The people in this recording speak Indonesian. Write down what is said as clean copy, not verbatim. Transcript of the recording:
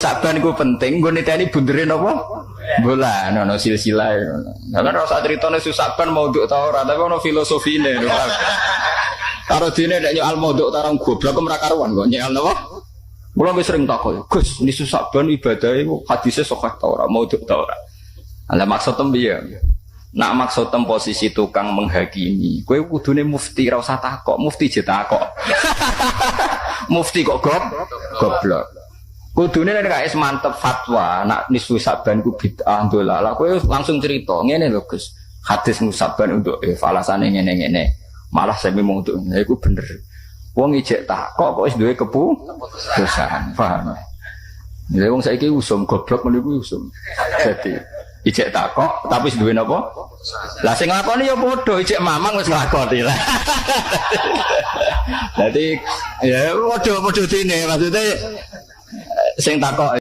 Saban iku penting, nggo niteni bundere napa? Bulan ono silsilah. Lah kan ora critane Saban maudhu ta ora, tapi ono filosofine. Karo dene nek nyal maudhu ta orang goblok ora karuan kok nyal napa? Kula wis sering takok, Gus, nisu Saban ibadah iku hadise sahih ta ora, maudhu ta ora. Lah maksudem piye? Nak maksudem posisi tukang menghakimi, kowe kudune mufti ora usah takok, mufti je takok. Mufti kok goblok. Kudune nek gak mantep fatwa, nak nisu Saban ku bid'ah ndola. Lah kowe langsung cerita, ngene lho Gus. Hadis musaban untuk falasane ngene-ngene. Malah semi mau untuk lha iku bener. Wong ijek takok kok wis duwe keputusan. Paham? Lha wong saiki usum goblok meniku usum. Dadi ijek takok tapi wis duwe napa? Lah sing nglakoni ya padha ijek mamang wis nglakoni lah. Dadi ya padha dene maksudnya sing takok